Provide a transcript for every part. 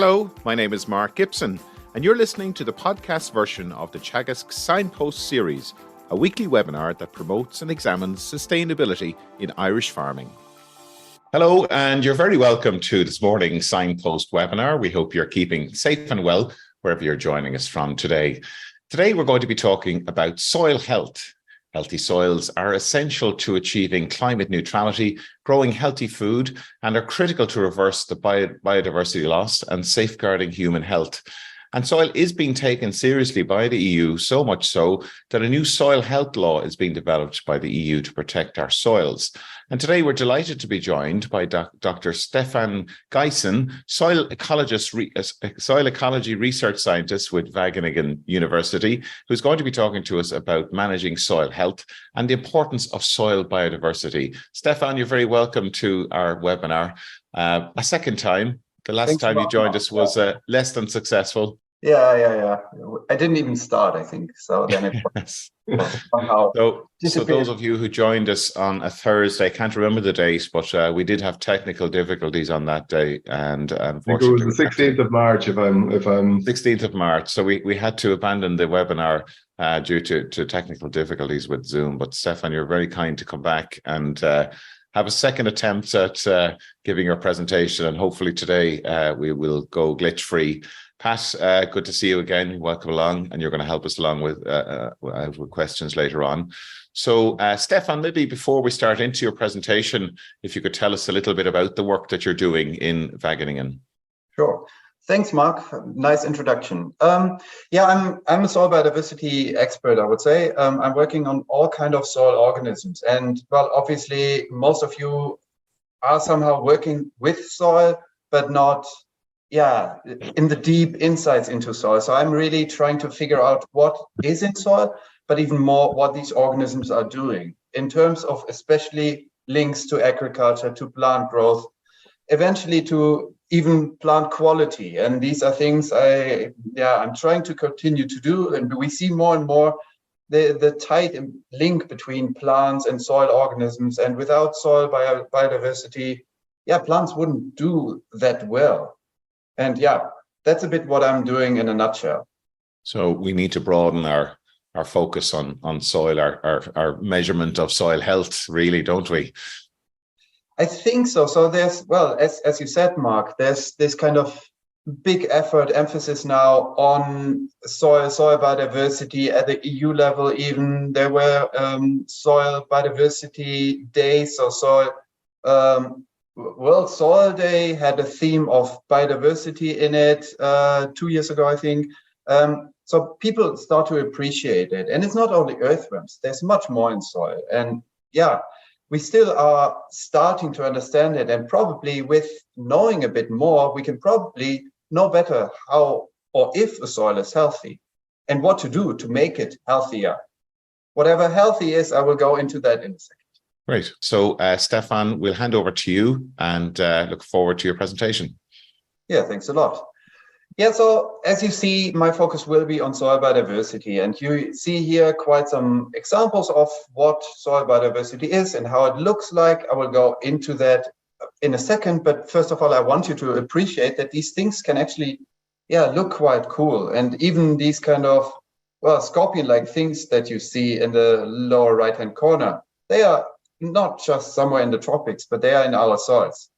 Hello, my name is Mark Gibson, and you're listening to the podcast version of the Teagasc Signpost Series, a weekly webinar that promotes and examines sustainability in Irish farming. Hello, and you're very welcome to this morning's Signpost webinar. We hope you're keeping safe and well wherever you're joining us from today. Today, we're going to be talking about soil health. Healthy soils are essential to achieving climate neutrality, growing healthy food, and are critical to reverse the biodiversity loss and safeguarding human health. And soil is being taken seriously by the EU, so much so that a new soil health law is being developed by the EU to protect our soils. And today we're delighted to be joined by Dr. Stefan Geisen, soil ecology research scientist with Wageningen University, who's going to be talking to us about managing soil health and the importance of soil biodiversity. Stefan, you're very welcome to our webinar. A second time. The last time you joined us was less than successful. Yeah. I didn't even start, I think. So then it yes. somehow So those of you who joined us on a Thursday, I can't remember the date, but we did have technical difficulties on that day, and unfortunately, it was the 16th of March. If I'm 16th of March. So we had to abandon the webinar due to technical difficulties with Zoom. But Stefan, you're very kind to come back and have a second attempt at giving your presentation, and hopefully today we will go glitch-free. Pat, good to see you again. Welcome along, and you're going to help us along with questions later on. So, Stefan, maybe before we start into your presentation, if you could tell us a little bit about the work that you're doing in Wageningen. Sure. Thanks, Mark. Nice introduction. I'm a soil biodiversity expert, I would say. I'm working on all kinds of soil organisms. And, well, obviously, most of you are somehow working with soil, but not, in the deep insights into soil. So I'm really trying to figure out what is in soil, but even more what these organisms are doing in terms of especially links to agriculture, to plant growth, eventually to even plant quality. And these are things I'm trying to continue to do. And we see more and more the tight link between plants and soil organisms. And without soil biodiversity, plants wouldn't do that well. And that's a bit what I'm doing in a nutshell. So we need to broaden our focus on soil, our measurement of soil health, really, don't we? I think so. So there's, as you said, Mark, there's this kind of big emphasis now on soil biodiversity at the EU level. Even there were soil biodiversity days. So World Soil Day had a theme of biodiversity in it 2 years ago, I think. So people start to appreciate it. And it's not only earthworms. There's much more in soil. And we still are starting to understand it, and probably with knowing a bit more, we can probably know better how or if a soil is healthy and what to do to make it healthier. Whatever healthy is, I will go into that in a second. Great. So, Stefan, we'll hand over to you and look forward to your presentation. Yeah, thanks a lot. So as you see, my focus will be on soil biodiversity, and you see here quite some examples of what soil biodiversity is and how it looks like. I will go into that in a second, but first of all, I want you to appreciate that these things can actually, look quite cool. And even these kind of, scorpion-like things that you see in the lower right-hand corner, they are not just somewhere in the tropics, but they are in our soils.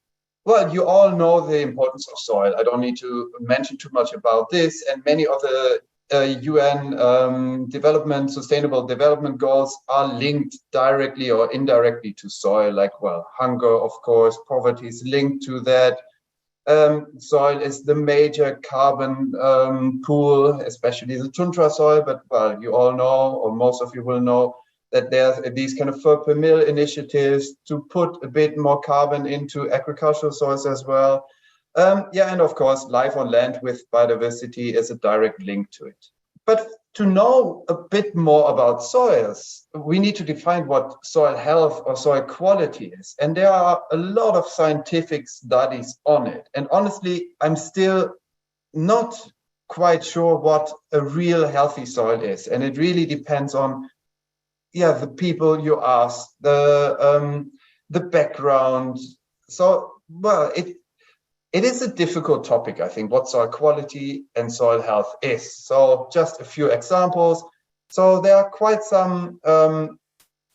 Well, you all know the importance of soil. I don't need to mention too much about this. And many of the UN Sustainable Development Goals are linked directly or indirectly to soil, like, hunger, of course, poverty is linked to that. Soil is the major carbon pool, especially the tundra soil. But, you all know, or most of you will know, that there's these kind of per mill initiatives to put a bit more carbon into agricultural soils as well. And of course, life on land with biodiversity is a direct link to it. But to know a bit more about soils, we need to define what soil health or soil quality is. And there are a lot of scientific studies on it. And honestly, I'm still not quite sure what a real healthy soil is. And it really depends on the people you ask, the background. So, it is a difficult topic, I think, what soil quality and soil health is. So just a few examples. So there are quite some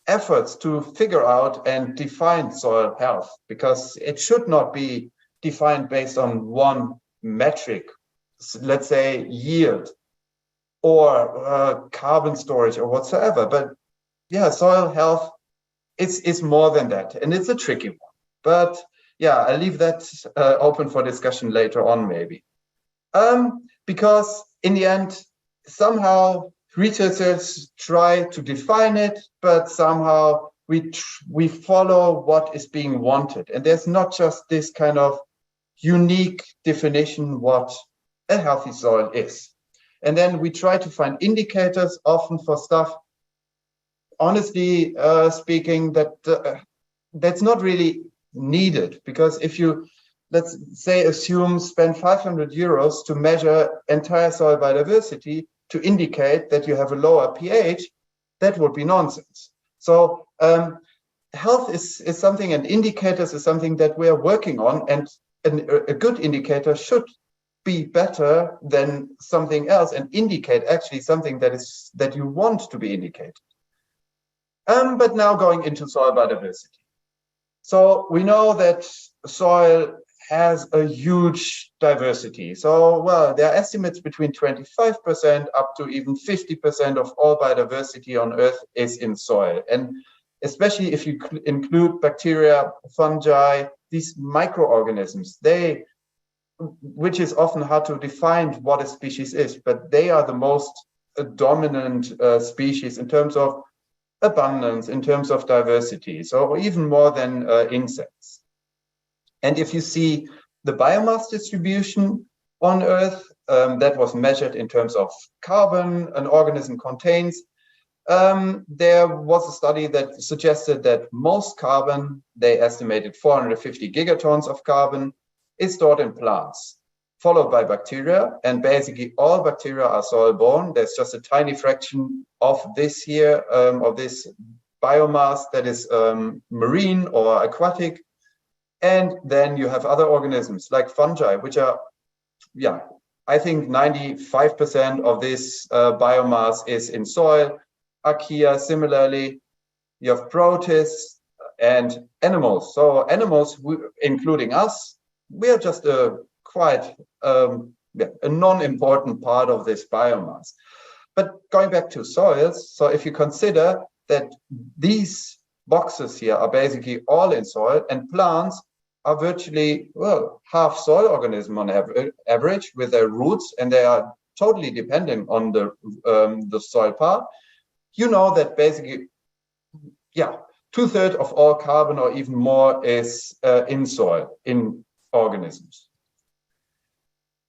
efforts to figure out and define soil health, because it should not be defined based on one metric, let's say yield or carbon storage or whatsoever. But yeah, soil health is more than that, and it's a tricky one. But yeah, I'll leave that open for discussion later on, maybe. Because in the end, somehow researchers try to define it, but somehow we follow what is being wanted. And there's not just this kind of unique definition what a healthy soil is. And then we try to find indicators often for stuff, honestly speaking, that's not really needed, because if you, let's say, spend 500 euros to measure entire soil biodiversity to indicate that you have a lower pH, that would be nonsense. So health is something, and indicators is something that we are working on, and a good indicator should be better than something else and indicate actually something that you want to be indicated. But now going into soil biodiversity. So we know that soil has a huge diversity. So, well, there are estimates between 25% up to even 50% of all biodiversity on Earth is in soil. And especially if you include bacteria, fungi, these microorganisms, which is often hard to define what a species is, but they are the most dominant species in terms of abundance, in terms of diversity, so even more than insects. And if you see the biomass distribution on Earth, that was measured in terms of carbon an organism contains, there was a study that suggested that most carbon, they estimated 450 gigatons of carbon, is stored in plants, followed by bacteria, and basically all bacteria are soil-borne. There's just a tiny fraction of this here, of this biomass that is marine or aquatic. And then you have other organisms like fungi, which are, yeah, I think 95% of this biomass is in soil. Archaea, similarly, you have protists and animals. So animals, including us, we are just quite a non-important part of this biomass. But going back to soils, so if you consider that these boxes here are basically all in soil, and plants are virtually, well, half soil organism on average with their roots, and they are totally dependent on the soil part, you know that basically, yeah, 2/3 of all carbon or even more is in soil, in organisms.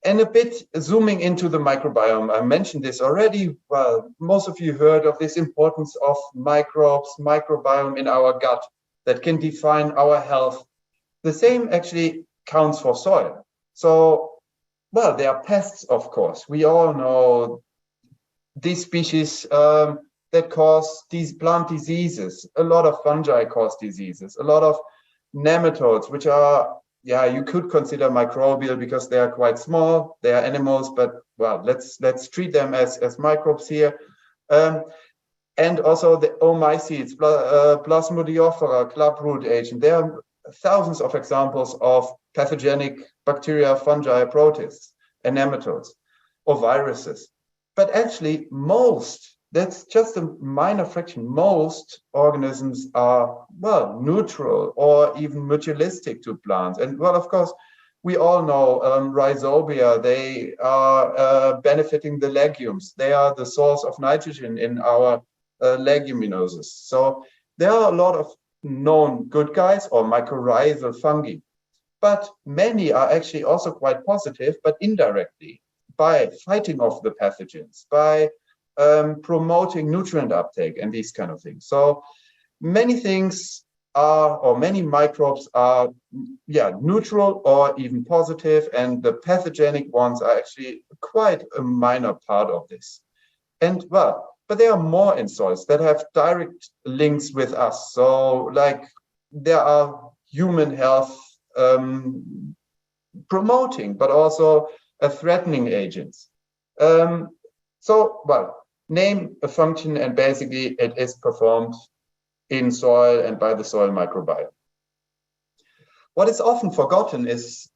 And a bit zooming into the microbiome, I mentioned this already. Well, most of you heard of this importance of microbes, microbiome in our gut that can define our health. The same actually counts for soil. So, well, there are pests, of course. We all know these species that cause these plant diseases. A lot of fungi cause diseases. A lot of nematodes, which are, yeah, you could consider microbial because they are quite small. They are animals, but well, let's treat them as microbes here. And also the oomycetes, Plasmodiophora, clubroot agent. There are thousands of examples of pathogenic bacteria, fungi, protists, and nematodes, or viruses. But actually, that's just a minor fraction. Most organisms are, well, neutral or even mutualistic to plants. And well, of course, we all know rhizobia, they are benefiting the legumes. They are the source of nitrogen in our leguminosis. So there are a lot of known good guys or mycorrhizal fungi, but many are actually also quite positive, but indirectly, by fighting off the pathogens, by promoting nutrient uptake and these kind of things. So many things are, or many microbes are, yeah, neutral or even positive, and the pathogenic ones are actually quite a minor part of this. And well, but there are more in soils that have direct links with us. So like there are human health promoting, but also threatening agents. Name a function and basically it is performed in soil and by the soil microbiome. What is often forgotten is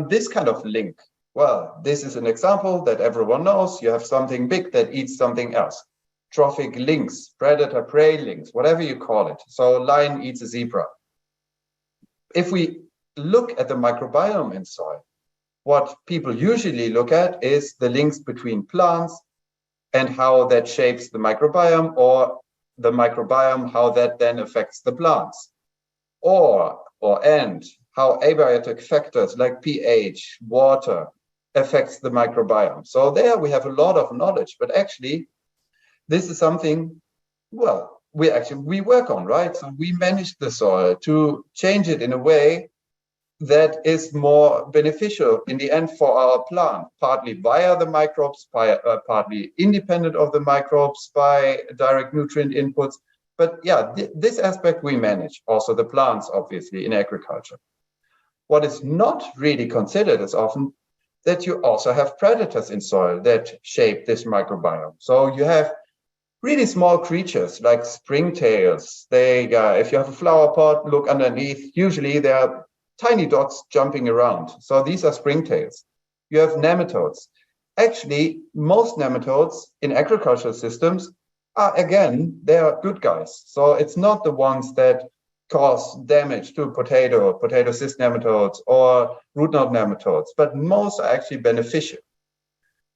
this kind of link. Well, this is an example that everyone knows. You have something big that eats something else. Trophic links, predator-prey links, whatever you call it. So a lion eats a zebra. If we look at the microbiome in soil, what people usually look at is the links between plants and how that shapes the microbiome, or the microbiome, how that then affects the plants. And how abiotic factors like pH, water, affects the microbiome. So there we have a lot of knowledge, but actually this is something, well, we work on, right? So we manage the soil to change it in a way that is more beneficial in the end for our plant, partly via the microbes, partly independent of the microbes by direct nutrient inputs. But yeah, this aspect we manage, also the plants, obviously, in agriculture. What is not really considered is often that you also have predators in soil that shape this microbiome. So you have really small creatures like springtails. If you have a flower pot, look underneath, usually there are tiny dots jumping around. So these are springtails. You have nematodes. Actually, most nematodes in agricultural systems are, again, they are good guys. So it's not the ones that cause damage to potato cyst nematodes or root knot nematodes, but most are actually beneficial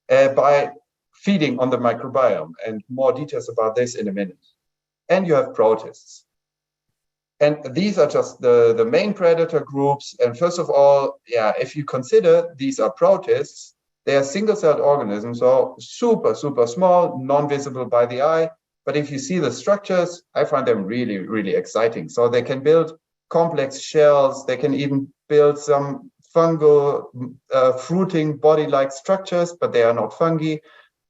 by feeding on the microbiome, and more details about this in a minute. And you have protists. And these are just the main predator groups. And first of all, if you consider these are protists, they are single-celled organisms, so super, super small, non-visible by the eye. But if you see the structures, I find them really, really exciting. So they can build complex shells. They can even build some fungal fruiting body-like structures, but they are not fungi.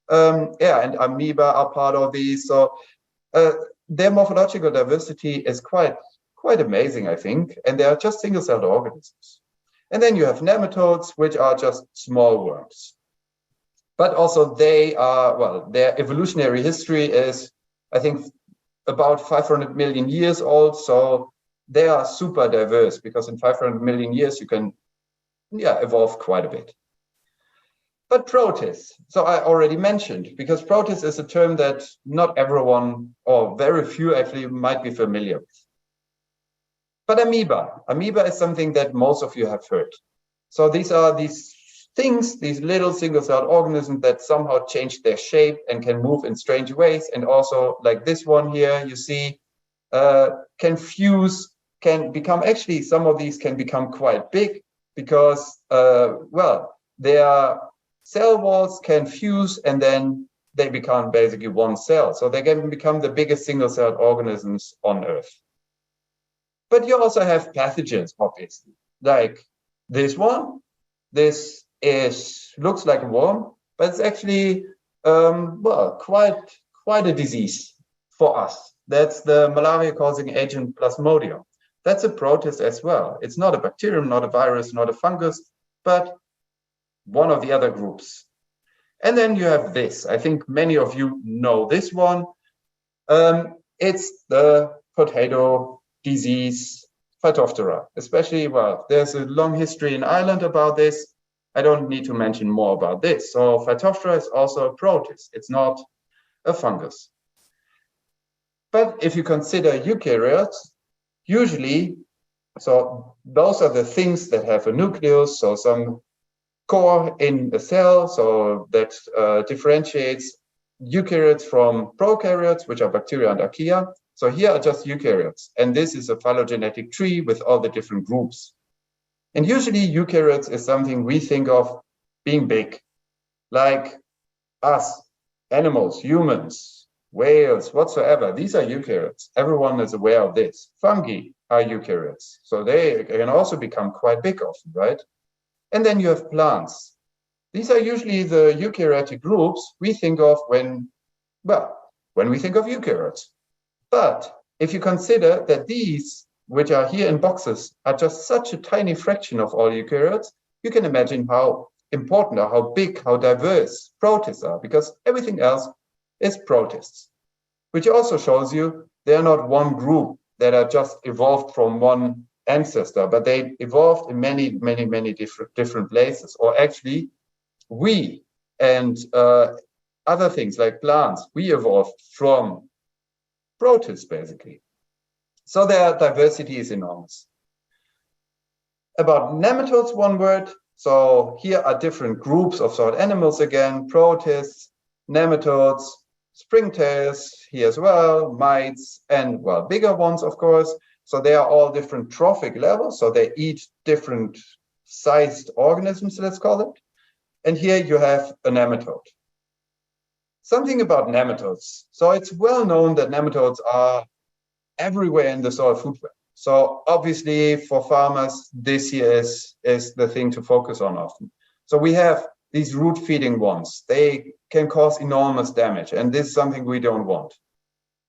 And amoeba are part of these. So their morphological diversity is quite amazing, I think. And they are just single-celled organisms. And then you have nematodes, which are just small worms. But also they are, well, their evolutionary history is, I think, about 500 million years old. So they are super diverse, because in 500 million years, you can evolve quite a bit. But protists, so I already mentioned, because protist is a term that not everyone, or very few actually, might be familiar with. But amoeba is something that most of you have heard. So these are these things, these little single-celled organisms that somehow change their shape and can move in strange ways. And also, like this one here, you see, can fuse, can become, actually, some of these can become quite big because, their cell walls can fuse and then they become basically one cell. So they can become the biggest single-celled organisms on Earth. But you also have pathogens, obviously, like this one. This looks like a worm, but it's actually quite a disease for us. That's the malaria-causing agent Plasmodium. That's a protist as well. It's not a bacterium, not a virus, not a fungus, but one of the other groups. And then you have this. I think many of you know this one. It's the potato disease Phytophthora, especially, there's a long history in Ireland about this. I don't need to mention more about this. So Phytophthora is also a protist. It's not a fungus. But if you consider eukaryotes, usually, so those are the things that have a nucleus, so some core in a cell, so that differentiates eukaryotes from prokaryotes, which are bacteria and archaea. So here are just eukaryotes, and this is a phylogenetic tree with all the different groups. And usually eukaryotes is something we think of being big, like us, animals, humans, whales, whatsoever. These are eukaryotes. Everyone is aware of this. Fungi are eukaryotes, so they can also become quite big often, right? And then you have plants. These are usually the eukaryotic groups we think of when we think of eukaryotes. But if you consider that these, which are here in boxes, are just such a tiny fraction of all eukaryotes, you can imagine how important or how big, how diverse protists are, because everything else is protists, which also shows you they're not one group that are just evolved from one ancestor, but they evolved in many, many, many different places. Or actually, we and other things like plants, we evolved from protists, basically. So their diversity is enormous. About nematodes, one word. So here are different groups of sort animals again: protists, nematodes, springtails here as well, mites, and well, bigger ones, of course. So they are all different trophic levels. So they eat different sized organisms, let's call it. And here you have a nematode. Something about nematodes. So it's well known that nematodes are everywhere in the soil food web. So obviously for farmers, this here is the thing to focus on often. So we have these root feeding ones. They can cause enormous damage, and this is something we don't want.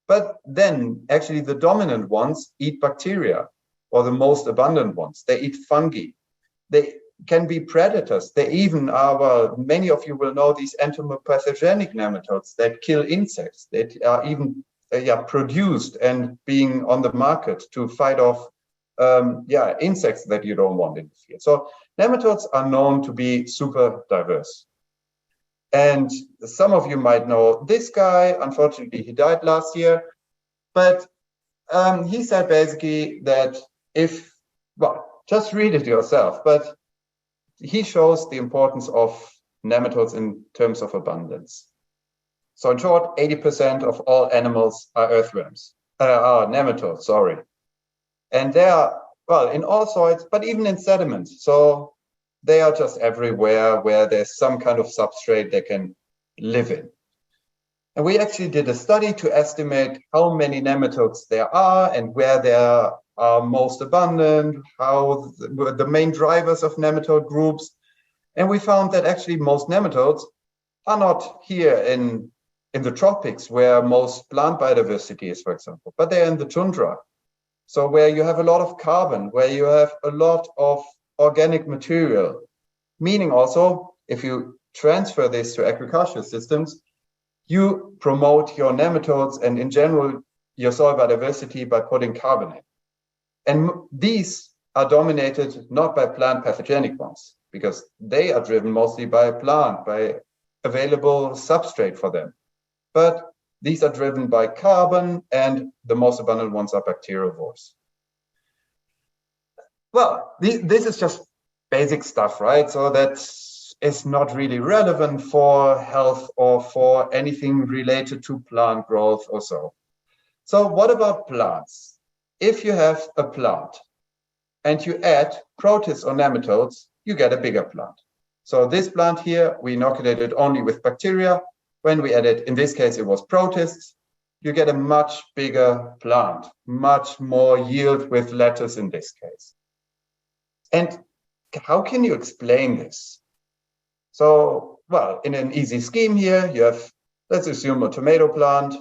But then actually the dominant ones eat bacteria, or the most abundant ones. They eat fungi. They can be predators. They even are, well, many of you will know these entomopathogenic nematodes that kill insects, that are even produced and being on the market to fight off insects that you don't want in the field. So nematodes are known to be super diverse. And some of you might know this guy. Unfortunately, he died last year. But he said basically that just read it yourself. But he shows the importance of nematodes in terms of abundance. So in short, 80% of all animals are earthworms, are nematodes, sorry. And they are, well, in all soils, but even in sediments. So they are just everywhere where there's some kind of substrate they can live in. And we actually did a study to estimate how many nematodes there are and where they are most abundant, how the main drivers of nematode groups. And we found that actually most nematodes are not here in the tropics where most plant biodiversity is, for example, but they're in the tundra. So where you have a lot of carbon, where you have a lot of organic material, meaning also if you transfer this to agricultural systems, you promote your nematodes and in general your soil biodiversity by putting carbon in. And these are dominated not by plant pathogenic ones, because they are driven mostly by plant, by available substrate for them. But these are driven by carbon, and the most abundant ones are bacteriivores. Well, this is just basic stuff, right? So that is not really relevant for health or for anything related to plant growth or so. So what about plants? If you have a plant and you add protists or nematodes, you get a bigger plant. So this plant here, we inoculated only with bacteria. When we added, in this case, it was protists, you get a much bigger plant, much more yield with lettuce in this case. And how can you explain this? So, well, in an easy scheme here, you have, let's assume a tomato plant,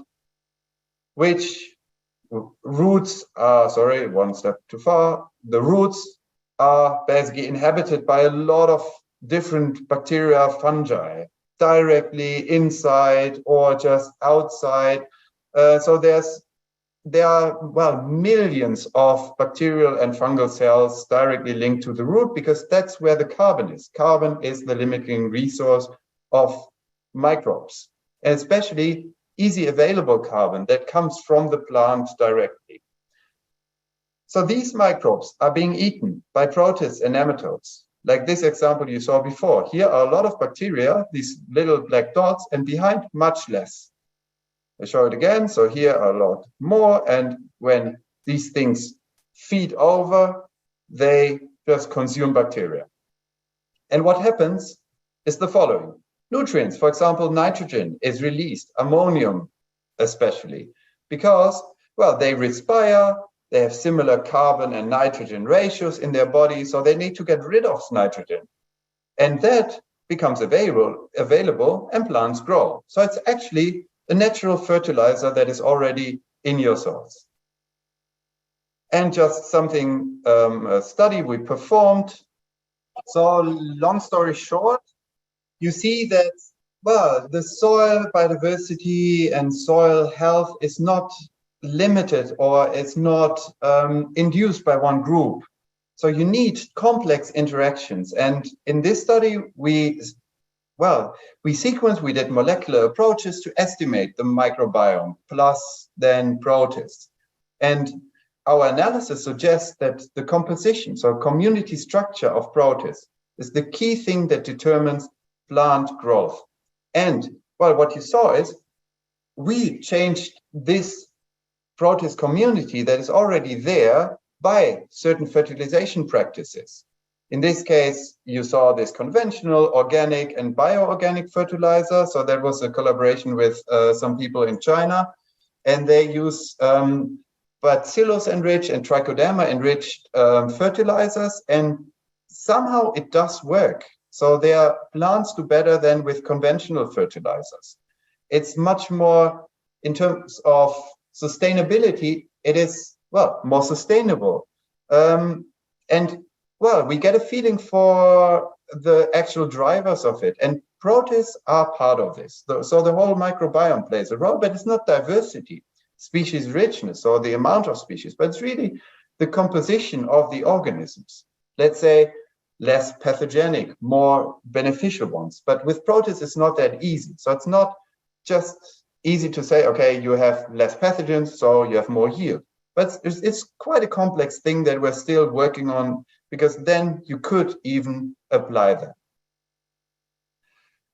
which roots are, sorry, one step too far. The roots are basically inhabited by a lot of different bacteria, fungi, directly inside or just outside. So there are, well, millions of bacterial and fungal cells directly linked to the root, because that's where the carbon is. Carbon is the limiting resource of microbes, and especially easy available carbon that comes from the plant directly. So these microbes are being eaten by protists and nematodes. Like this example you saw before. Here are a lot of bacteria, these little black dots, and behind much less. I show it again. So here are a lot more. And when these things feed over, they just consume bacteria. And what happens is the following. Nutrients, for example, nitrogen is released, ammonium especially, because, well, they respire, they have similar carbon and nitrogen ratios in their body, so they need to get rid of nitrogen. And that becomes available and plants grow. So it's actually a natural fertilizer that is already in your soils. And just something, a study we performed So long story short, you see that, well, the soil biodiversity and soil health is not limited or it's not induced by one group. So you need complex interactions. And in this study, we did molecular approaches to estimate the microbiome plus then protists. And our analysis suggests that the composition, so community structure of protists, is the key thing that determines plant growth. And well, what you saw is we changed this protist community that is already there by certain fertilization practices. In this case, you saw this conventional, organic, and bioorganic fertilizer. So that was a collaboration with some people in China, and they use bacillus-enriched and trichoderma-enriched fertilizers, and somehow it does work. So their plants do better than with conventional fertilizers. It's much more, in terms of sustainability, it is, well, more sustainable. And well, we get a feeling for the actual drivers of it. And protists are part of this. So the whole microbiome plays a role, but it's not diversity, species richness, or the amount of species, but it's really the composition of the organisms. Let's say less pathogenic, more beneficial ones. But with protists, it's not that easy. So it's not just easy to say, okay, you have less pathogens, so you have more yield. But it's quite a complex thing that we're still working on, because then you could even apply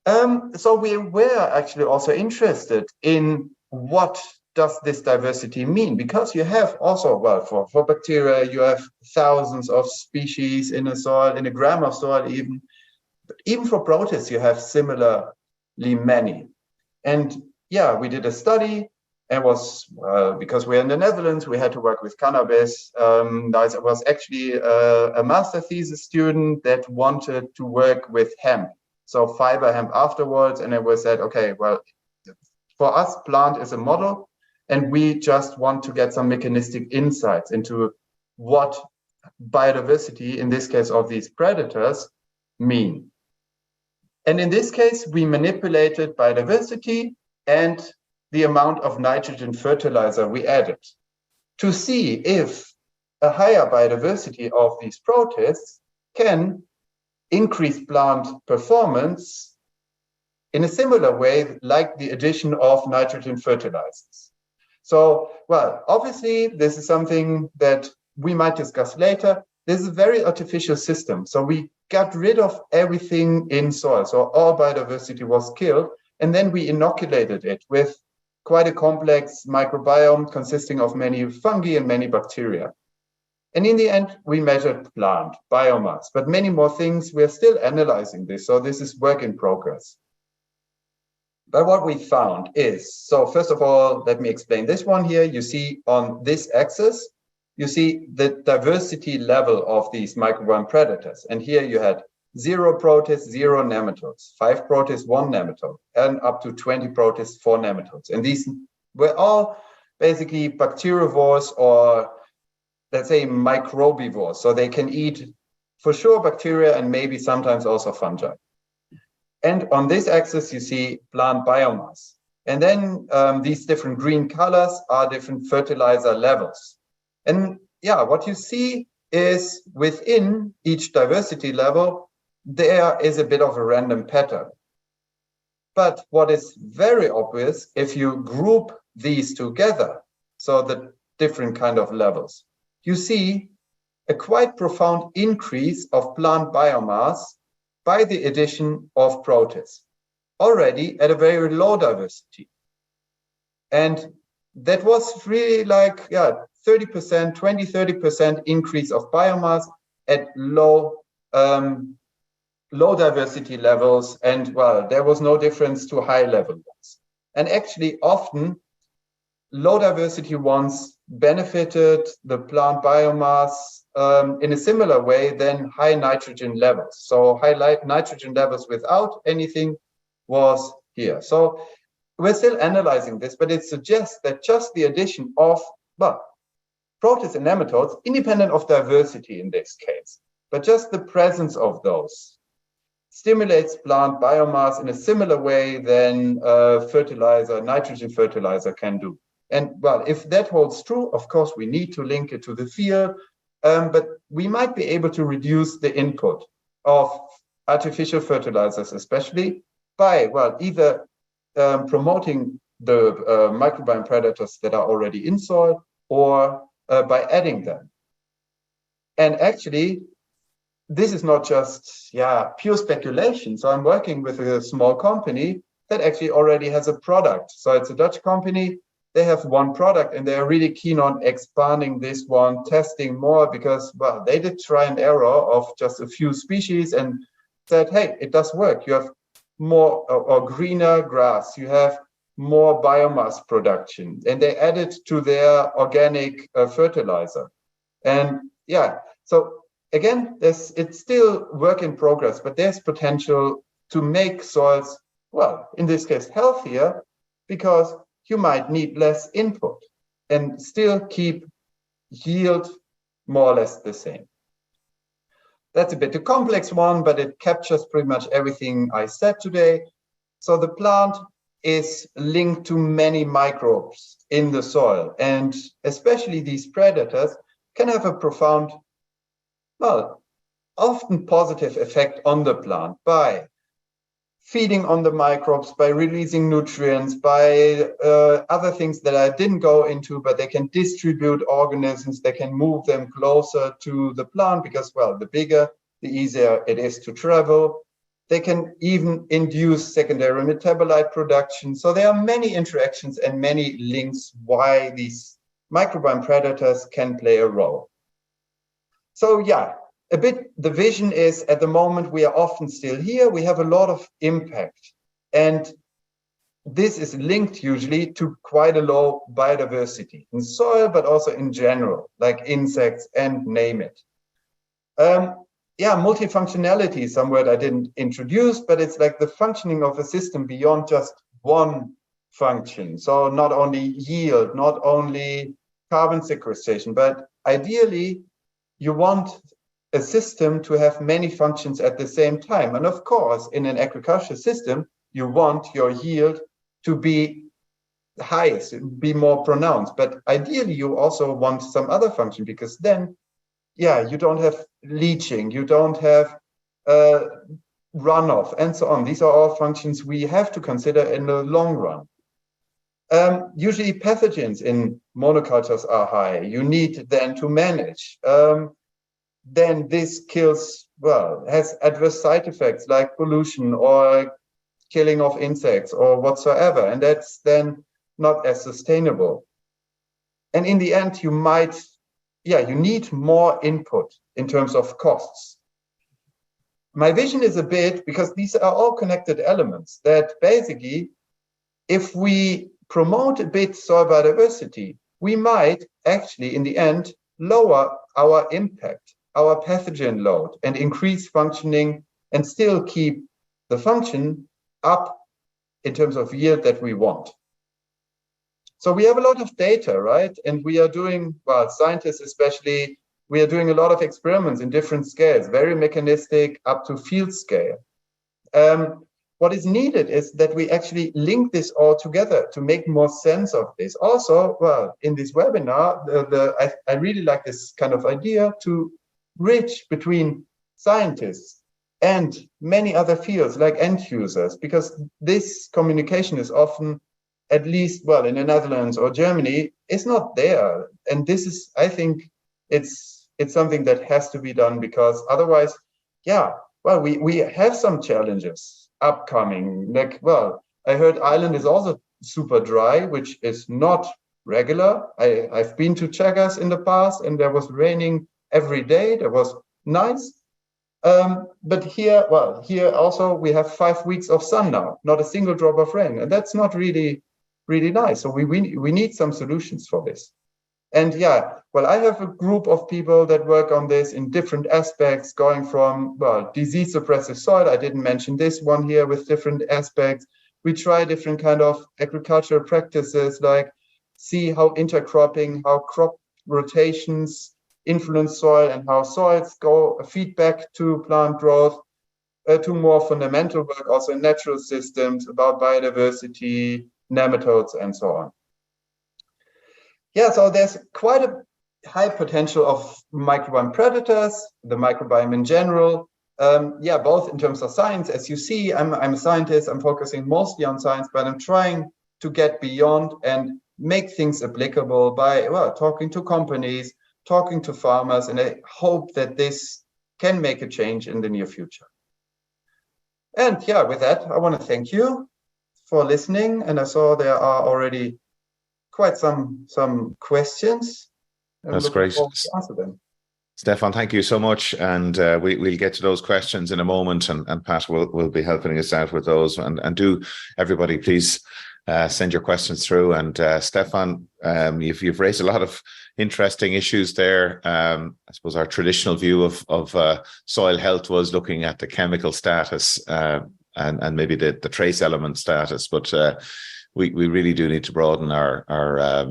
that. So we were actually also interested in what does this diversity mean? Because you have also, well, for bacteria, you have thousands of species in a soil, in a gram of soil even. But even for protists, you have similarly many. And yeah, we did a study. It was, because we're in the Netherlands, we had to work with cannabis. I was actually a master thesis student that wanted to work with hemp, so fiber hemp afterwards. And it was said, okay, well, for us, plant is a model, and we just want to get some mechanistic insights into what biodiversity, in this case of these predators, mean. And in this case, we manipulated biodiversity and the amount of nitrogen fertilizer we added to see if a higher biodiversity of these protists can increase plant performance in a similar way like the addition of nitrogen fertilizers. So, well, obviously, this is something that we might discuss later. This is a very artificial system. So we got rid of everything in soil. So all biodiversity was killed, and then we inoculated it with quite a complex microbiome consisting of many fungi and many bacteria. And in the end, we measured plant biomass, but many more things. We're still analyzing this, so this is work in progress. But what we found is, so first of all, let me explain this one here. You see on this axis, you see the diversity level of these microbiome predators. And here you had 0 protists, 0 nematodes, 5 protists, 1 nematode, and up to 20 protists, 4 nematodes. And these were all basically bacterivores, or let's say microbivores. So they can eat for sure bacteria and maybe sometimes also fungi. And on this axis, you see plant biomass. And then these different green colors are different fertilizer levels. And yeah, what you see is within each diversity level, there is a bit of a random pattern. But what is very obvious, if you group these together, so the different kind of levels, you see a quite profound increase of plant biomass by the addition of protists, already at a very low diversity. And that was really like, 30%, 20, 30% increase of biomass at low diversity levels. And well, there was no difference to high level ones. And actually often low diversity ones benefited the plant biomass in a similar way than high nitrogen levels. So high nitrogen levels without anything was here. So we're still analyzing this, but it suggests that just the addition of, protists and nematodes, independent of diversity in this case, but just the presence of those stimulates plant biomass in a similar way than fertilizer, nitrogen fertilizer can do. And well, if that holds true, of course, we need to link it to the field, but we might be able to reduce the input of artificial fertilizers, especially by, well, either promoting the microbiome predators that are already in soil or by adding them. And actually, this is not just pure speculation. So I'm working with a small company that actually already has a product. So it's a Dutch company. They have one product and they're really keen on expanding this one, testing more because, well, they did try and error of just a few species and said, hey, it does work. You have more or greener grass. You have more biomass production. And they added to their organic fertilizer. And so again, it's still work in progress, but there's potential to make soils, well, in this case, healthier, because you might need less input and still keep yield more or less the same. That's a bit a complex one, but it captures pretty much everything I said today. So the plant is linked to many microbes in the soil, and especially these predators can have a profound, well, often positive effect on the plant by feeding on the microbes, by releasing nutrients, by other things that I didn't go into, but they can distribute organisms, they can move them closer to the plant because, well, the bigger, the easier it is to travel. They can even induce secondary metabolite production. So there are many interactions and many links why these microbiome predators can play a role. So a bit, the vision is at the moment we are often still here. We have a lot of impact. And this is linked usually to quite a low biodiversity in soil, but also in general, like insects and name it. Multifunctionality is some word I didn't introduce, but it's like the functioning of a system beyond just one function. So not only yield, not only carbon sequestration, but ideally you want a system to have many functions at the same time. And of course, in an agricultural system, you want your yield to be highest, be more pronounced. But ideally, you also want some other function because then, you don't have leaching, you don't have runoff, and so on. These are all functions we have to consider in the long run. Usually pathogens in monocultures are high. You need then to manage. Then this kills, has adverse side effects like pollution or killing of insects or whatsoever. And that's then not as sustainable. And in the end, you might, you need more input in terms of costs. My vision is a bit, because these are all connected elements, that basically, if we promote a bit soil biodiversity, we might actually, in the end, lower our impact, our pathogen load, and increase functioning and still keep the function up in terms of yield that we want. So we have a lot of data, right? And we are doing, scientists especially, we are doing a lot of experiments in different scales, very mechanistic up to field scale. What is needed is that we actually link this all together to make more sense of this. Also, in this webinar, I really like this kind of idea to bridge between scientists and many other fields like end users, because this communication is often, at least, in the Netherlands or Germany, is not there. And this is, I think, it's something that has to be done, because otherwise, we have some challenges upcoming. Like, I heard Ireland is also super dry, which is not regular. I've been to Teagasc in the past, and there was raining every day. That was nice. But here also we have 5 weeks of sun now, not a single drop of rain, and that's not really nice. So we need some solutions for this. And I have a group of people that work on this in different aspects, going from disease suppressive soil. I didn't mention this one here, with different aspects. We try different kind of agricultural practices, like see how intercropping, how crop rotations influence soil and how soils go feedback to plant growth, to more fundamental work also in natural systems about biodiversity, nematodes, and so on. Yeah, so there's quite a high potential of microbiome predators, the microbiome in general. Both in terms of science, as you see, I'm a scientist, I'm focusing mostly on science, but I'm trying to get beyond and make things applicable by talking to companies, talking to farmers, and I hope that this can make a change in the near future. And with that, I want to thank you for listening. And I saw there are already quite some questions. That's great. To answer them. Stefan, thank you so much. And we'll get to those questions in a moment, and Pat will be helping us out with those. And do everybody please send your questions through. And Stefan, you've raised a lot of interesting issues there. I suppose our traditional view of soil health was looking at the chemical status and maybe the trace element status, but we really do need to broaden our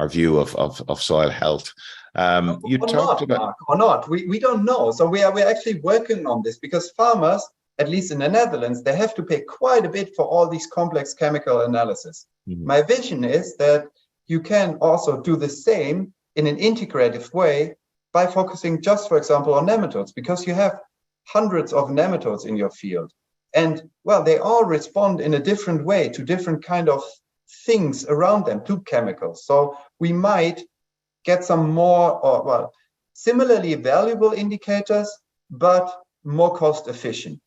view of soil health. You talked about, Mark, or not. We don't know. So we're actually working on this because farmers, at least in the Netherlands, they have to pay quite a bit for all these complex chemical analysis. Mm-hmm. My vision is that you can also do the same in an integrative way by focusing just, for example, on nematodes, because you have hundreds of nematodes in your field. And they all respond in a different way to different kind of things around them, to chemicals. So we might get some more similarly valuable indicators, but more cost efficient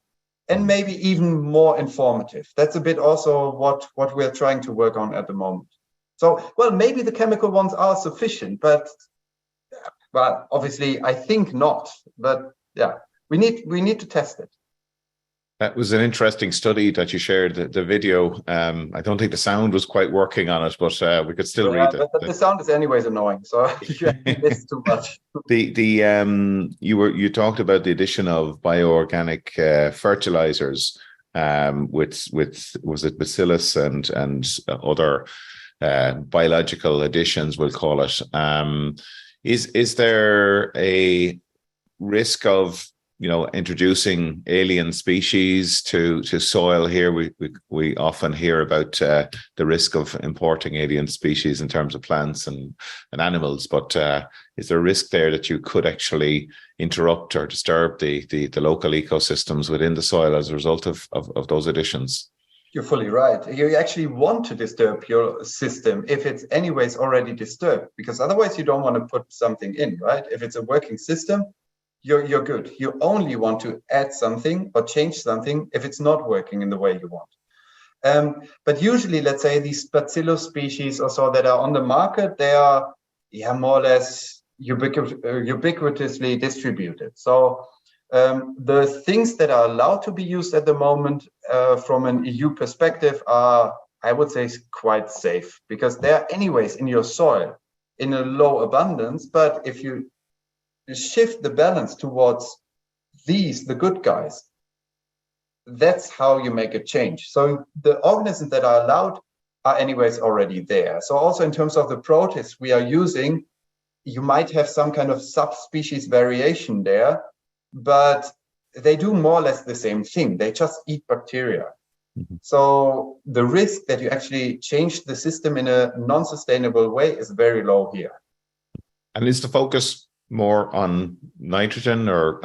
and maybe even more informative. That's a bit also what we're trying to work on at the moment. So, maybe the chemical ones are sufficient, but obviously I think not. But we need to test it. That was an interesting study that you shared, the video. I don't think the sound was quite working on it, but we could still read it. But the sound is anyways annoying, so you miss too much. You talked about the addition of bioorganic fertilizers with was it bacillus and other biological additions, we'll call it. Is there a risk of introducing alien species to soil here? We often hear about the risk of importing alien species in terms of plants and animals, but is there a risk there that you could actually interrupt or disturb the local ecosystems within the soil as a result of those additions? You're fully right. You actually want to disturb your system if it's anyways already disturbed, because otherwise you don't want to put something in, right? If it's a working system, you're good. You only want to add something or change something if it's not working in the way you want. But usually, let's say these bacillus species or so that are on the market, they are more or less ubiquitously distributed. So the things that are allowed to be used at the moment from an EU perspective are, I would say, quite safe, because they're anyways in your soil in a low abundance. But if you shift the balance towards the good guys, that's how you make a change. So the organisms that are allowed are anyways already there. So also in terms of the protists we are using, you might have some kind of subspecies variation there, but they do more or less the same thing. They just eat bacteria. Mm-hmm. So the risk that you actually change the system in a non-sustainable way is very low here. And is the focus more on nitrogen or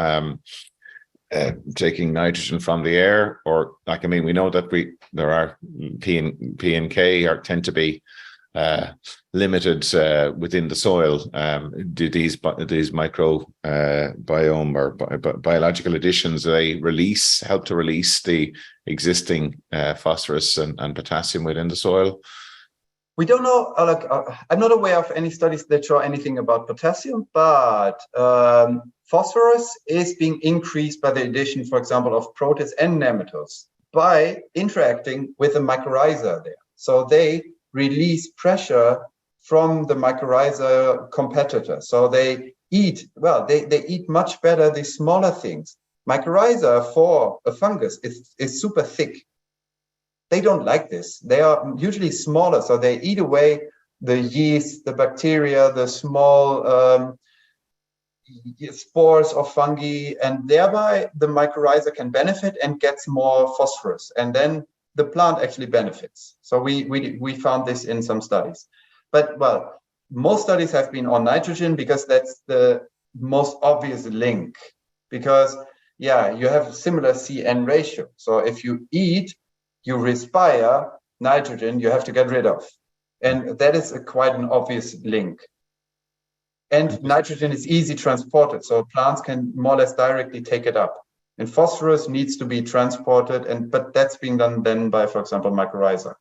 taking nitrogen from the air? Or we know that there are P and K tend to be limited within the soil. Do these microbiome or biological additions, they help to release the existing phosphorus and potassium within the soil? We don't know, I'm not aware of any studies that show anything about potassium, but phosphorus is being increased by the addition, for example, of protists and nematodes by interacting with the mycorrhiza there. So they release pressure from the mycorrhiza competitor. So they eat, they eat much better the smaller things. Mycorrhiza for a fungus is super thick. They don't like this. They are usually smaller, so they eat away the yeast, the bacteria, the small spores of fungi, and thereby the mycorrhiza can benefit and gets more phosphorus, and then the plant actually benefits. So we found this in some studies. But well, most studies have been on nitrogen because that's the most obvious link. Because yeah, you have a similar CN ratio. So if you eat, you respire nitrogen, you have to get rid of. And that is quite an obvious link. And nitrogen is easy transported, so plants can more or less directly take it up. And phosphorus needs to be transported, but that's being done then by, for example, mycorrhiza,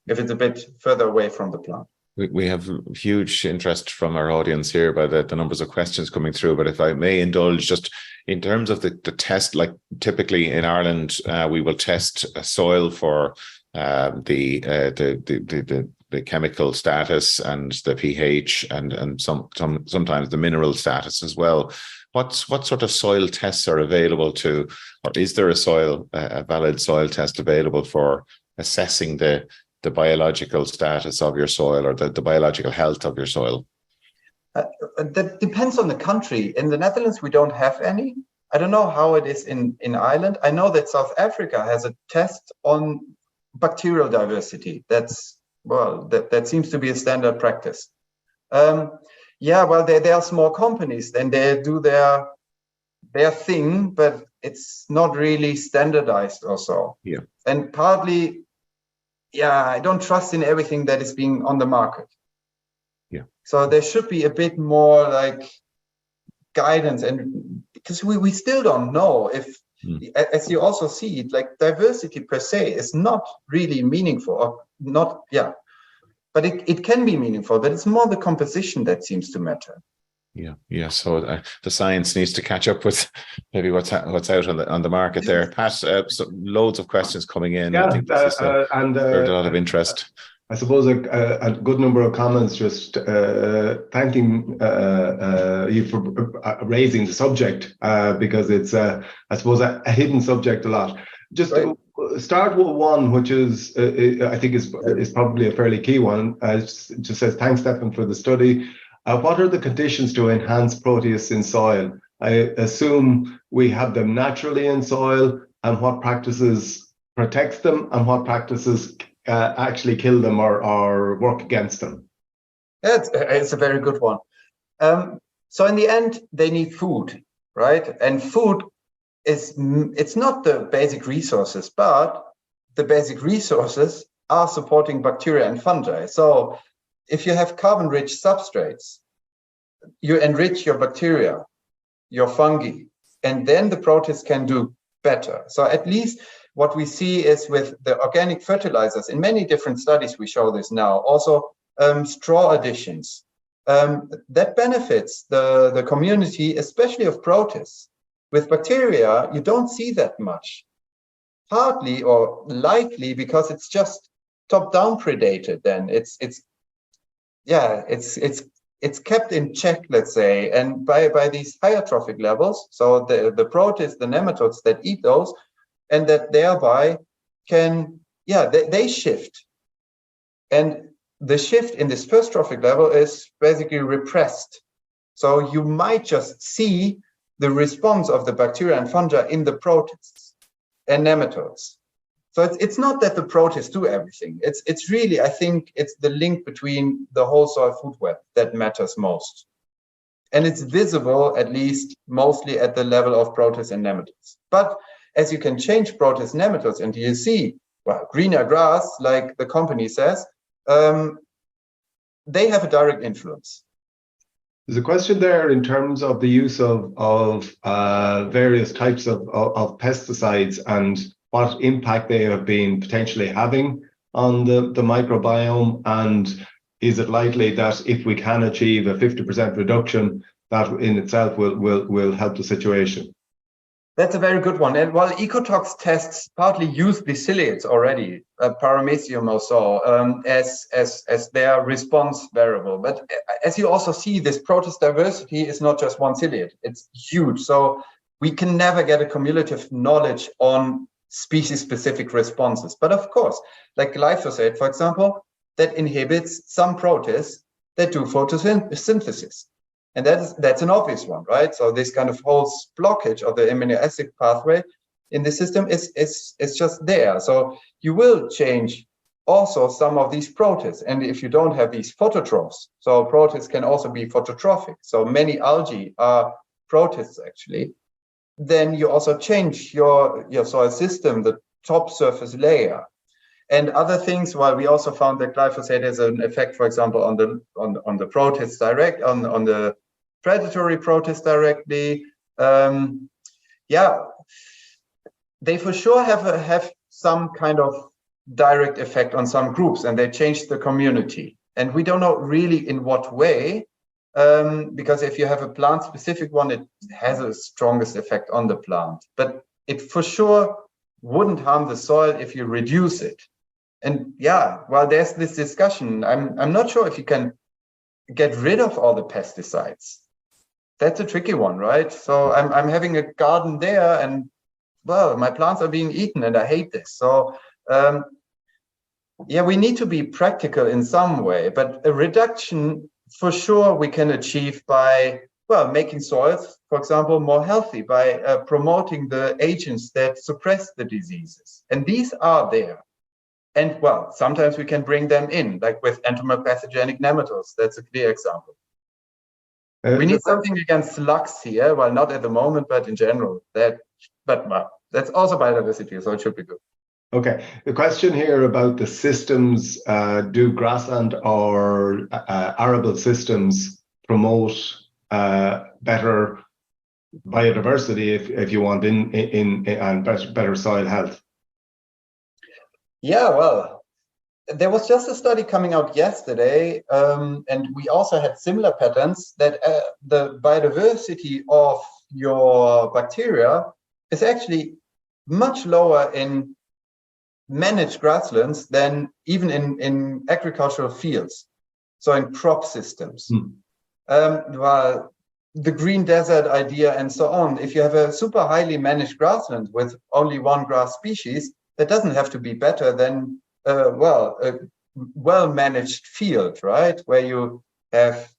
if it's a bit further away from the plant. We have huge interest from our audience here by the numbers of questions coming through. But if I may indulge, just in terms of the test, like typically in Ireland, we will test a soil for the chemical status and the pH and sometimes the mineral status as well. What sort of soil tests are available to, or is there a valid soil test available for assessing the biological status of your soil or the biological health of your soil? That depends on the country. In the Netherlands, we don't have any. I don't know how it is in Ireland. I know that South Africa has a test on bacterial diversity. That seems to be a standard practice. There are small companies, and they do their thing, but it's not really standardized or so. Yeah. And partly, I don't trust in everything that is being on the market. Yeah. So there should be a bit more like guidance, and because we still don't know if, as you also see, like diversity per se is not really meaningful, or not. Yeah. But it can be meaningful, but it's more the composition that seems to matter. Yeah. So the science needs to catch up with maybe what's out on the market there. Pat, so loads of questions coming in. Yeah, I think this is a lot of interest. I suppose a good number of comments just thanking you for raising the subject because it's, I suppose, a hidden subject a lot. Just start with one, which is, I think is probably a fairly key one. Just says, thanks, Stefan, for the study. What are the conditions to enhance proteus in soil? I assume we have them naturally in soil, and what practices protects them, and what practices actually kill them or work against them? It's a very good one. So in the end, they need food, right? And food it's not the basic resources, but the basic resources are supporting bacteria and fungi. So if you have carbon-rich substrates, you enrich your bacteria, your fungi, and then the protists can do better. So at least what we see is with the organic fertilizers, in many different studies we show this now, also straw additions, that benefits the community, especially of protists. With bacteria, you don't see that much, partly or likely because it's just top-down predated. Then it's kept in check, let's say, and by these higher trophic levels. So the protists, the nematodes that eat those, and that thereby can, they shift. And the shift in this first trophic level is basically repressed. So you might just see the response of the bacteria and fungi in the protists and nematodes. So it's not that the protists do everything. It's really, I think, it's the link between the whole soil food web that matters most. And it's visible, at least, mostly at the level of protists and nematodes. But as you can change protists, nematodes, and you see, well, greener grass, like the company says, they have a direct influence. There's a question there in terms of the use of various types of pesticides and what impact they have been potentially having on the microbiome, and is it likely that if we can achieve a 50% reduction, that in itself will help the situation? That's a very good one. And while ecotox tests partly use the ciliates already, paramecium or so, as their response variable. But as you also see, this protist diversity is not just one ciliate, it's huge. So we can never get a cumulative knowledge on species-specific responses. But of course, like glyphosate, for example, that inhibits some protists that do photosynthesis. And that's an obvious one, right? So this kind of whole blockage of the amino acid pathway in the system is just there. So you will change also some of these protists. And if you don't have these phototrophs, so protists can also be phototrophic. So many algae are protists actually. Then you also change your soil system, the top surface layer. And other things, well, we also found that glyphosate has an effect, for example, on the protists on the predatory protists directly. They for sure have some kind of direct effect on some groups, and they change the community. And we don't know really in what way, because if you have a plant-specific one, it has a strongest effect on the plant. But it for sure wouldn't harm the soil if you reduce it. And yeah, well, there's this discussion. I'm not sure if you can get rid of all the pesticides. That's a tricky one, right? So I'm having a garden there, and well, my plants are being eaten, and I hate this. So we need to be practical in some way, but a reduction for sure we can achieve by, well, making soils, for example, more healthy, by promoting the agents that suppress the diseases. And these are there. And well, sometimes we can bring them in, like with entomopathogenic nematodes. That's a clear example. We need something against slugs here. Well, not at the moment, but in general. But that's also biodiversity, so it should be good. Okay. The question here about the systems, do grassland or arable systems promote better biodiversity, if you want, and better soil health? Yeah, well, there was just a study coming out yesterday, and we also had similar patterns that the biodiversity of your bacteria is actually much lower in managed grasslands than even in agricultural fields, so in crop systems. Well, the green desert idea and so on, if you have a super highly managed grassland with only one grass species, that doesn't have to be better than a well-managed field, right? Where you have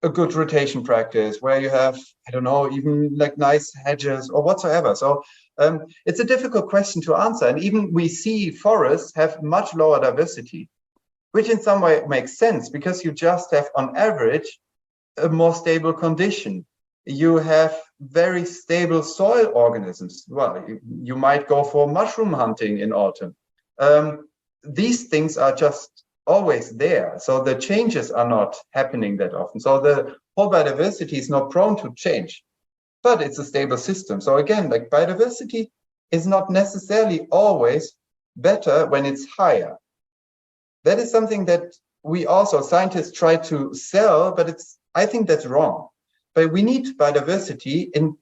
a good rotation practice, where you have, I don't know, even like nice hedges or whatsoever. So it's a difficult question to answer. And even we see forests have much lower diversity, which in some way makes sense because you just have on average a more stable condition. You have very stable soil organisms. Well, you might go for mushroom hunting in autumn. These things are just always there. So the changes are not happening that often. So the whole biodiversity is not prone to change, but it's a stable system. So again, like biodiversity is not necessarily always better when it's higher. That is something that we also, scientists, try to sell, but I think that's wrong. But we need biodiversity in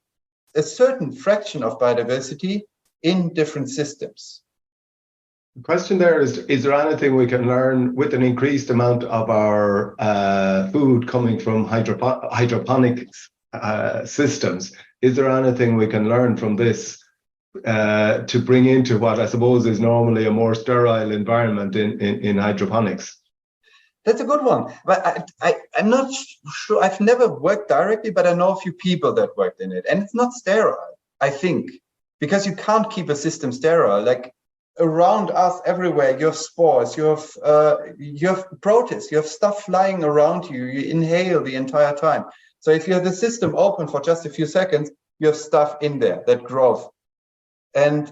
a certain fraction of biodiversity in different systems. The question there is there anything we can learn with an increased amount of our food coming from hydroponic systems? Is there anything we can learn from this to bring into what I suppose is normally a more sterile environment in hydroponics? That's a good one. But I'm not sure. I've never worked directly, but I know a few people that worked in it. And it's not sterile, I think, because you can't keep a system sterile. Like around us everywhere, you have spores, you have protists, you have stuff flying around you. You inhale the entire time. So if you have the system open for just a few seconds, you have stuff in there that grows. And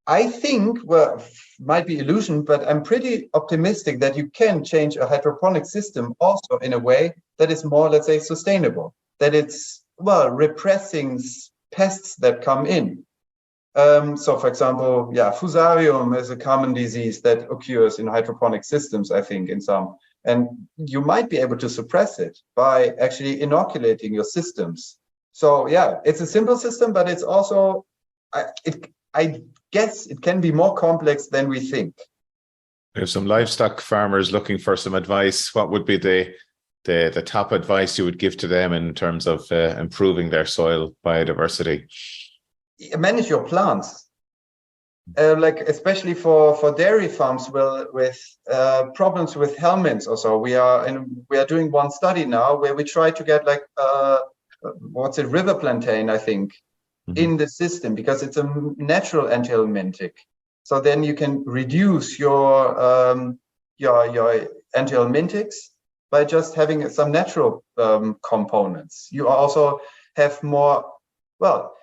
I think, well, might be illusion, but I'm pretty optimistic that you can change a hydroponic system also in a way that is more, let's say, sustainable, that it's, well, repressing pests that come in. So, for example, fusarium is a common disease that occurs in hydroponic systems, I think, in some. And you might be able to suppress it by actually inoculating your systems. So, yeah, it's a simple system, but it's also, I guess it can be more complex than we think. If some livestock farmers looking for some advice, what would be the top advice you would give to them in terms of improving their soil biodiversity? Manage your plants. like especially for dairy farms with problems with helminths or so. We are doing one study now where we try to get like river plantain, I think, in the system, because it's a natural antihelminthic. So then you can reduce your antihelminthics by just having some natural components. You also have more, well,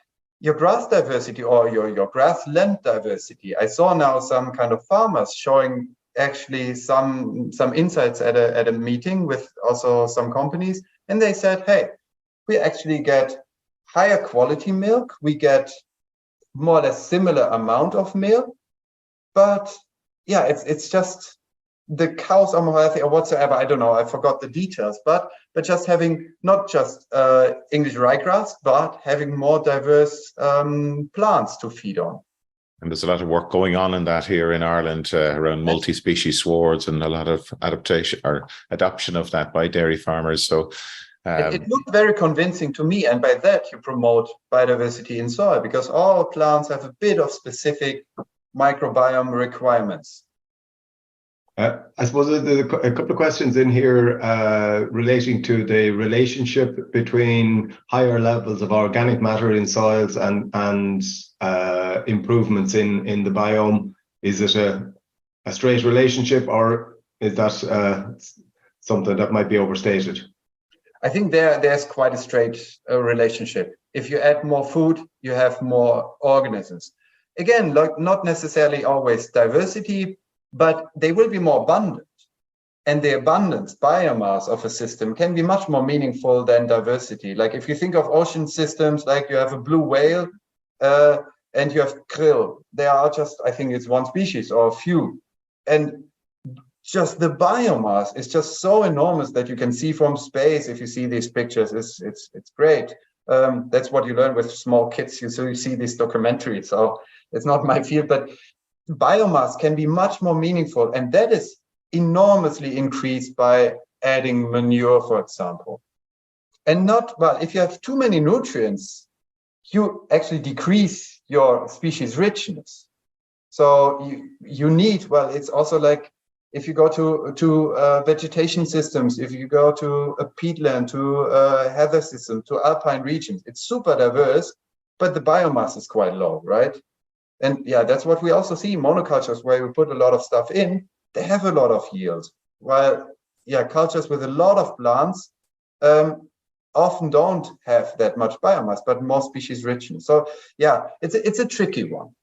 your grass diversity or your grassland diversity. I saw now some kind of farmers showing actually some insights at a meeting with also some companies, and they said, hey, we actually get higher quality milk, we get more or less similar amount of milk, but yeah, it's just the cows are more healthy or whatsoever. I don't know, I forgot the details, but just having not just English ryegrass, but having more diverse plants to feed on. And there's a lot of work going on in that here in Ireland around multi-species swards, and a lot of adaptation or adoption of that by dairy farmers. So it looked very convincing to me, and by that you promote biodiversity in soil, because all plants have a bit of specific microbiome requirements. I suppose there's a couple of questions in here relating to the relationship between higher levels of organic matter in soils and improvements in the biome. Is it a straight relationship, or is that something that might be overstated? I think there's quite a straight relationship. If you add more food, you have more organisms. Again, like not necessarily always diversity, but they will be more abundant. And the abundance, biomass of a system can be much more meaningful than diversity. Like if you think of ocean systems, like you have a blue whale and you have krill. They are just, I think it's one species or a few. And just the biomass is just so enormous that you can see from space. If you see these pictures, it's great. That's what you learn with small kids. So you see these documentaries. So it's not my field, but biomass can be much more meaningful, and that is enormously increased by adding manure, for example. And not, well, if you have too many nutrients, you actually decrease your species richness. So you need, well, it's also like if you go to vegetation systems, if you go to a peatland, to a heather system, to alpine regions, it's super diverse, but the biomass is quite low, right? And yeah, that's what we also see. Monocultures where we put a lot of stuff in, they have a lot of yield. While yeah, cultures with a lot of plants often don't have that much biomass, but more species richness. So yeah, it's a tricky one.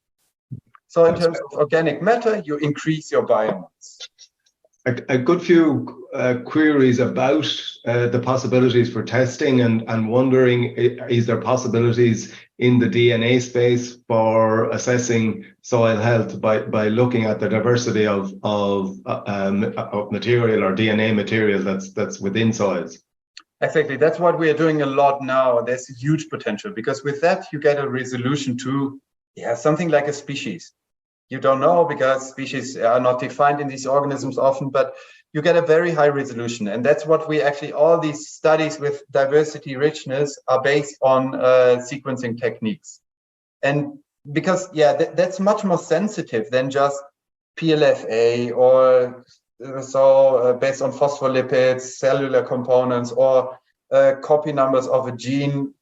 So in terms of organic matter, you increase your biomass. A good few queries about the possibilities for testing and wondering, is there possibilities in the DNA space for assessing soil health by looking at the diversity of material or DNA material that's within soils? Exactly, that's what we are doing a lot now. There's a huge potential, because with that you get a resolution to something like a species. You don't know, because species are not defined in these organisms often, but you get a very high resolution. And that's what we actually, all these studies with diversity richness are based on sequencing techniques. And because, that's much more sensitive than just PLFA or based on phospholipids, cellular components, or copy numbers of a gene.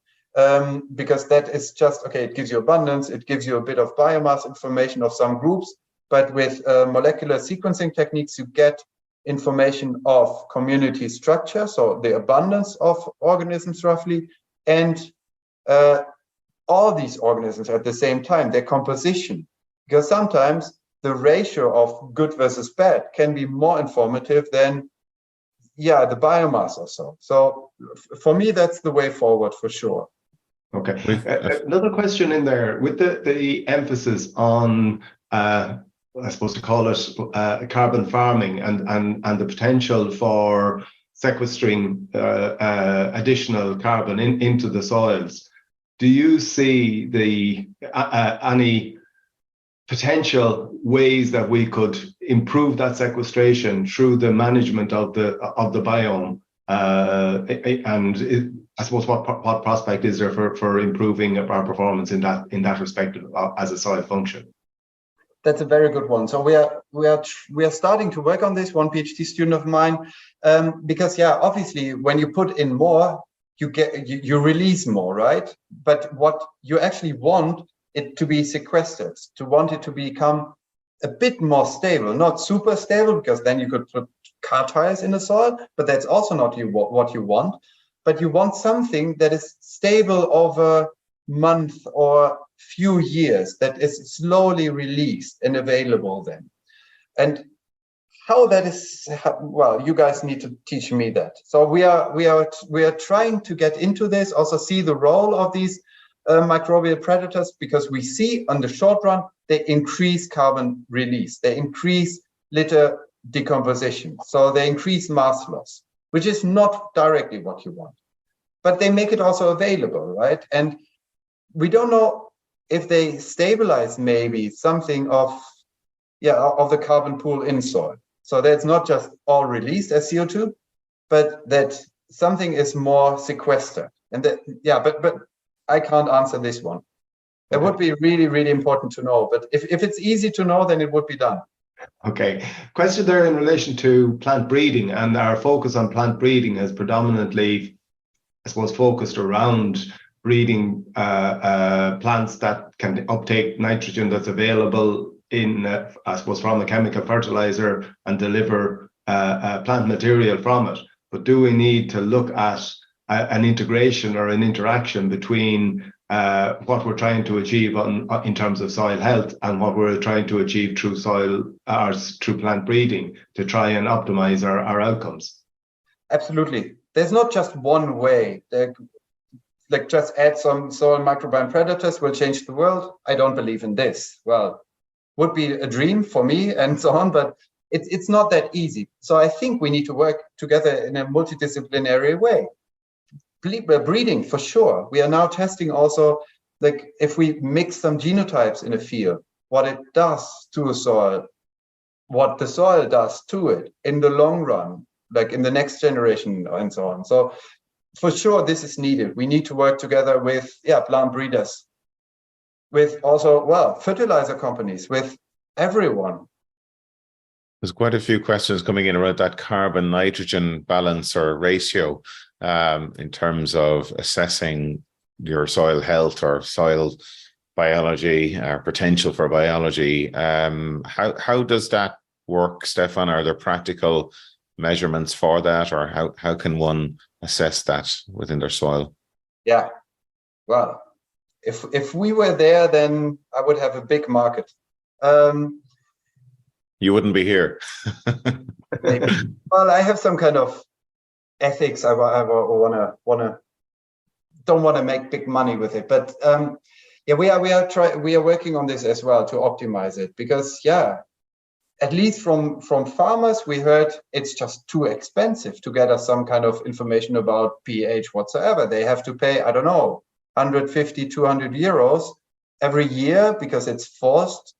Because that is just, okay, it gives you abundance, it gives you a bit of biomass information of some groups, but with molecular sequencing techniques, you get information of community structure, so the abundance of organisms roughly, and all these organisms at the same time, their composition. Because sometimes the ratio of good versus bad can be more informative than the biomass or so. So for me, that's the way forward for sure. Okay. Another question in there, with the emphasis on, I suppose to call it carbon farming and the potential for sequestering additional carbon into the soils. Do you see any potential ways that we could improve that sequestration through the management of the biome? I suppose what prospect is there for improving our performance in that respect as a soil function? That's a very good one. So we are starting to work on this. One PhD student of mine, because obviously when you put in more, you release more, right? But what you actually want it to be sequestered, to want it to become a bit more stable, not super stable, because then you could put car tires in the soil, but that's also not what you want. But you want something that is stable over month or few years, that is slowly released and available then. And how that is, well, you guys need to teach me that. So we are trying to get into this, also see the role of these microbial predators, because we see on the short run they increase carbon release, they increase litter decomposition, so they increase mass loss, which is not directly what you want, but they make it also available, right? And we don't know if they stabilize maybe something of the carbon pool in soil. So that's not just all released as CO2, but that something is more sequestered. And that, but I can't answer this one. It would be really, really important to know. But if it's easy to know, then it would be done. Okay. Question there in relation to plant breeding, and our focus on plant breeding is predominantly, I suppose, focused around breeding plants that can uptake nitrogen that's available in, I suppose, from a chemical fertilizer and deliver plant material from it. But do we need to look at an integration or an interaction between what we're trying to achieve in terms of soil health and what we're trying to achieve through through plant breeding to try and optimize our outcomes? Absolutely. There's not just one way. Like just add some soil microbiome predators will change the world. I don't believe in this. Well, would be a dream for me and so on, but it's not that easy. So I think we need to work together in a multidisciplinary way. Breeding, for sure. We are now testing also, like if we mix some genotypes in a field, what it does to a soil, what the soil does to it in the long run, like in the next generation and so on. So for sure, this is needed. We need to work together with plant breeders, with also, fertilizer companies, with everyone. There's quite a few questions coming in around that carbon-nitrogen balance or ratio in terms of assessing your soil health or soil biology, potential for biology. How does that work, Stefan? Are there practical measurements for that, or how can one assess that within their soil? Yeah, well, if we were there, then I would have a big market. You wouldn't be here. Maybe. Well, I have some kind of ethics. I don't want to make big money with it, but we are working on this as well to optimize it, because at least from farmers we heard it's just too expensive to get us some kind of information about pH whatsoever. They have to pay, I don't know, 150, 200 euros every year because it's forced.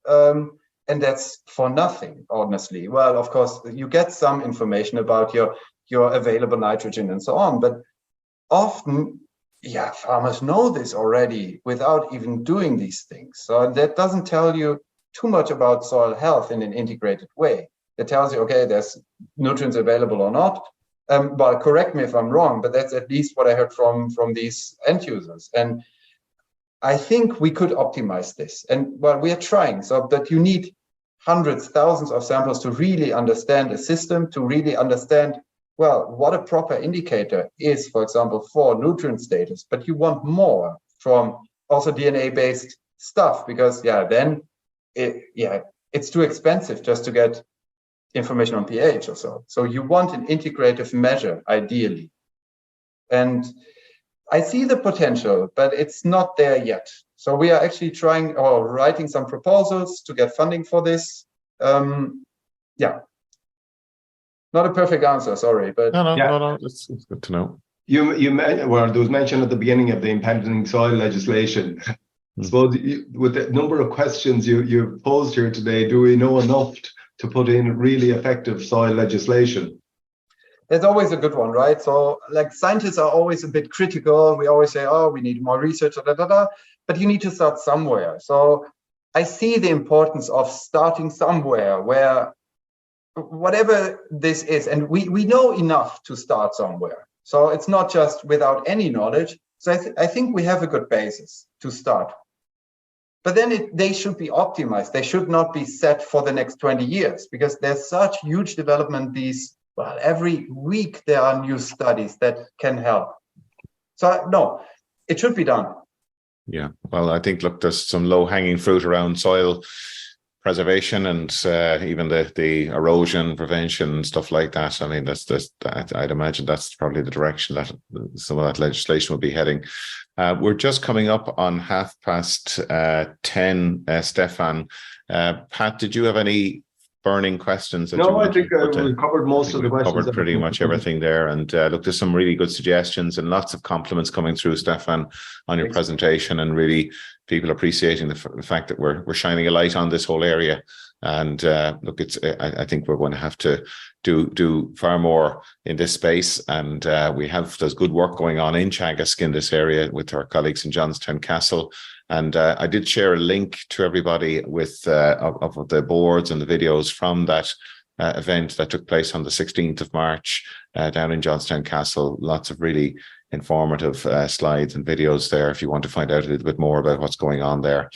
And that's for nothing, honestly. Well, of course, you get some information about your available nitrogen and so on, but often, farmers know this already without even doing these things. So that doesn't tell you too much about soil health in an integrated way. It tells you, okay, there's nutrients available or not. Well, correct me if I'm wrong, but that's at least what I heard from these end users. And I think we could optimize this. And well, we are trying. So that you need hundreds, thousands of samples to really understand a system, to really understand, well, what a proper indicator is, for example, for nutrient status. But you want more from also DNA-based stuff, because then it's too expensive just to get information on pH or so. So you want an integrative measure, ideally. And I see the potential, but it's not there yet. So we are actually trying or writing some proposals to get funding for this. Not a perfect answer, sorry, but no, it's good to know. There was mention at the beginning of the impending soil legislation. I suppose with the number of questions you've posed here today, do we know enough to put in really effective soil legislation? There's always a good one, right? So like scientists are always a bit critical. We always say, we need more research, but you need to start somewhere. So I see the importance of starting somewhere where whatever this is, and we know enough to start somewhere. So it's not just without any knowledge. So I think we have a good basis to start. But then they should be optimized. They should not be set for the next 20 years because there's such huge development. Every week there are new studies that can help. So no, it should be done. Yeah, well, I think, look, there's some low-hanging fruit around soil preservation and even the erosion prevention and stuff like that. I mean, I'd imagine that's probably the direction that some of that legislation will be heading. We're just coming up on 10:30, Stefan. Pat, did you have any burning questions? No, I think we covered most of the questions. Covered pretty much everything there. And look, there's some really good suggestions and lots of compliments coming through, Stefan, on your presentation, and really people appreciating the fact that we're shining a light on this whole area. And look, I think we're going to have to do far more in this space. And there's good work going on in Teagasc in this area with our colleagues in Johnstown Castle. And I did share a link to everybody with of the boards and the videos from that event that took place on the 16th of March down in Johnstown Castle. Lots of really informative slides and videos there if you want to find out a little bit more about what's going on there.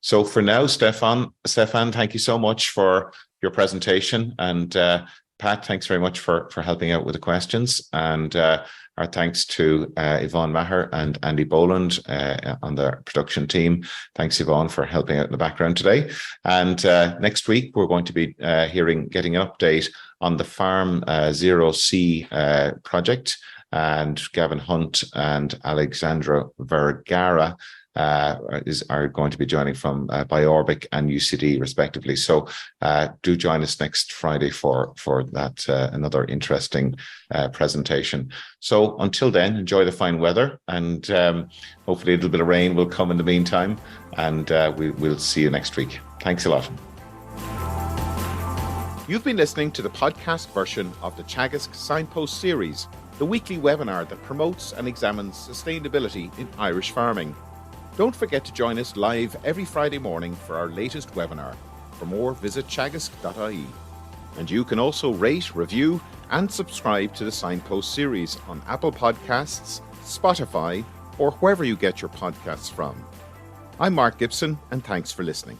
So for now, Stefan, thank you so much for your presentation. And Pat, thanks very much for helping out with the questions. And our thanks to Yvonne Maher and Andy Boland on the production team. Thanks, Yvonne, for helping out in the background today. And next week, we're going to be getting an update on the Farm Zero C project. And Gavin Hunt and Alexandra Vergara are going to be joining from Biorbic and UCD respectively. So do join us next Friday for that another interesting presentation. So until then, enjoy the fine weather, and hopefully a little bit of rain will come in the meantime, and we'll see you next week. Thanks a lot. You've been listening to the podcast version of the Teagasc Signpost Series, the weekly webinar that promotes and examines sustainability in Irish farming. Don't forget to join us live every Friday morning for our latest webinar. For more, visit teagasc.ie. And you can also rate, review, and subscribe to the Signpost Series on Apple Podcasts, Spotify, or wherever you get your podcasts from. I'm Mark Gibson, and thanks for listening.